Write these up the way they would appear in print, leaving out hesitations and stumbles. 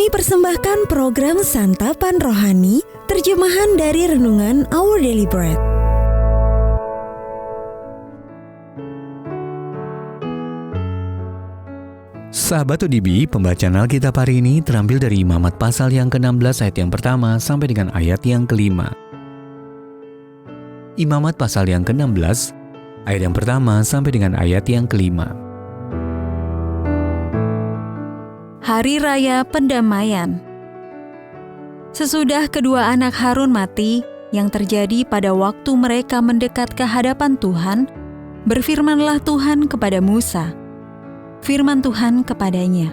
Kami persembahkan program Santapan Rohani, terjemahan dari Renungan Our Daily Bread. Sahabat ODB, pembacaan Alkitab hari ini terambil dari Imamat pasal yang ke-16 ayat yang pertama sampai dengan ayat yang ke-5. Imamat pasal yang ke-16 ayat yang pertama sampai dengan ayat yang ke-5. Hari Raya Pendamaian. Sesudah kedua anak Harun mati, yang terjadi pada waktu mereka mendekat ke hadapan Tuhan, berfirmanlah Tuhan kepada Musa. Firman Tuhan kepadanya,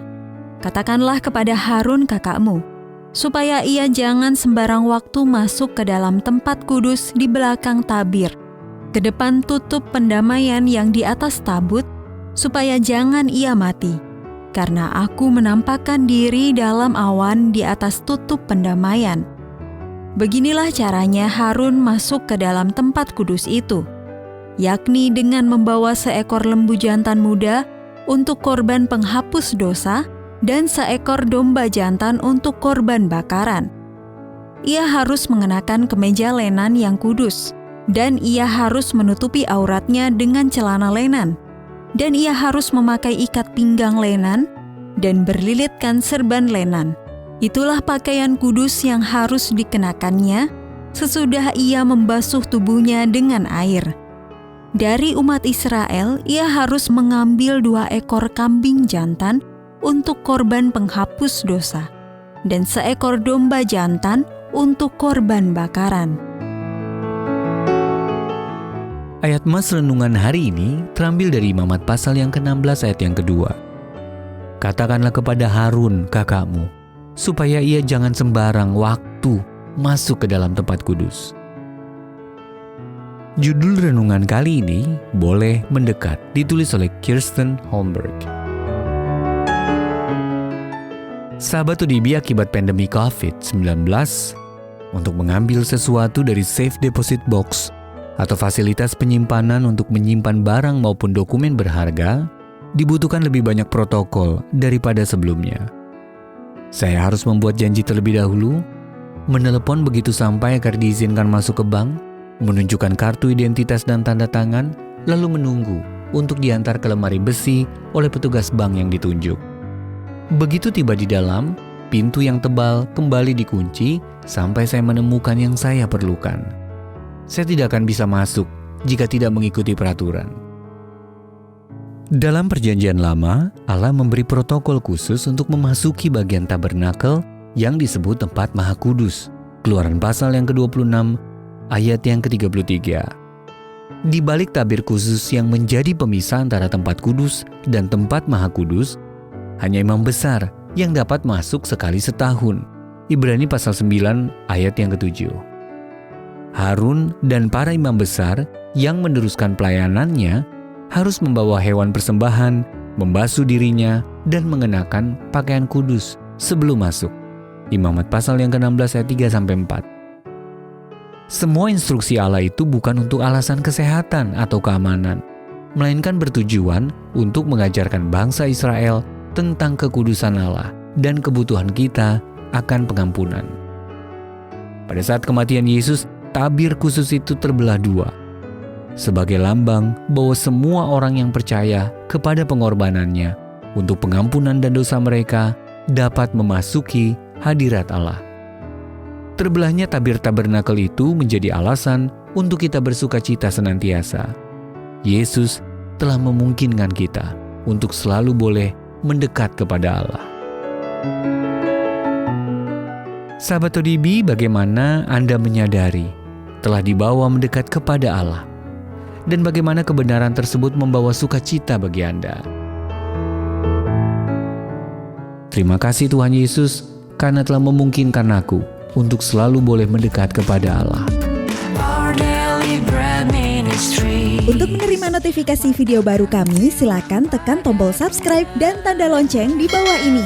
katakanlah kepada Harun kakakmu, supaya ia jangan sembarang waktu masuk ke dalam tempat kudus di belakang tabir, ke depan tutup pendamaian yang di atas tabut, supaya jangan ia mati. Karena aku menampakkan diri dalam awan di atas tutup pendamaian. Beginilah caranya Harun masuk ke dalam tempat kudus itu, yakni dengan membawa seekor lembu jantan muda untuk korban penghapus dosa dan seekor domba jantan untuk korban bakaran. Ia harus mengenakan kemeja lenan yang kudus, dan ia harus menutupi auratnya dengan celana lenan. Dan ia harus memakai ikat pinggang lenan dan berlilitkan serban lenan. Itulah pakaian kudus yang harus dikenakannya sesudah ia membasuh tubuhnya dengan air. Dari umat Israel, ia harus mengambil 2 ekor kambing jantan untuk korban penghapus dosa, dan seekor domba jantan untuk korban bakaran. Ayat mas renungan hari ini terambil dari Imamat pasal yang ke-16 ayat yang kedua. Katakanlah kepada Harun kakakmu, supaya ia jangan sembarang waktu masuk ke dalam tempat kudus. Judul renungan kali ini, Boleh Mendekat, ditulis oleh Kirsten Holmberg. Sahabat ODB, akibat pandemi COVID-19, untuk mengambil sesuatu dari safe deposit box atau fasilitas penyimpanan untuk menyimpan barang maupun dokumen berharga, dibutuhkan lebih banyak protokol daripada sebelumnya. Saya harus membuat janji terlebih dahulu, menelepon begitu sampai agar diizinkan masuk ke bank, menunjukkan kartu identitas dan tanda tangan, lalu menunggu untuk diantar ke lemari besi oleh petugas bank yang ditunjuk. Begitu tiba di dalam, pintu yang tebal kembali dikunci sampai saya menemukan yang saya perlukan. Saya tidak akan bisa masuk jika tidak mengikuti peraturan. Dalam Perjanjian Lama, Allah memberi protokol khusus untuk memasuki bagian tabernakel yang disebut tempat Maha Kudus. Keluaran pasal yang ke-26, ayat yang ke-33. Di balik tabir khusus yang menjadi pemisah antara tempat kudus dan tempat Maha Kudus, hanya imam besar yang dapat masuk sekali setahun. Ibrani pasal 9, ayat yang ke-7. Harun dan para imam besar yang meneruskan pelayanannya harus membawa hewan persembahan, membasuh dirinya, dan mengenakan pakaian kudus sebelum masuk. Imamat pasal yang ke-16 ayat 3-4. Semua instruksi Allah itu bukan untuk alasan kesehatan atau keamanan, melainkan bertujuan untuk mengajarkan bangsa Israel tentang kekudusan Allah dan kebutuhan kita akan pengampunan. Pada saat kematian Yesus, tabir khusus itu terbelah 2, sebagai lambang bahwa semua orang yang percaya kepada pengorbanannya untuk pengampunan dan dosa mereka dapat memasuki hadirat Allah. Terbelahnya tabir tabernakel itu menjadi alasan untuk kita bersukacita senantiasa. Yesus telah memungkinkan kita untuk selalu boleh mendekat kepada Allah. Sahabat ODB, bagaimana Anda menyadari telah dibawa mendekat kepada Allah, dan bagaimana kebenaran tersebut membawa sukacita bagi Anda? Terima kasih Tuhan Yesus, karena telah memungkinkan aku untuk selalu boleh mendekat kepada Allah. Untuk menerima notifikasi video baru kami, silakan tekan tombol subscribe dan tanda lonceng di bawah ini.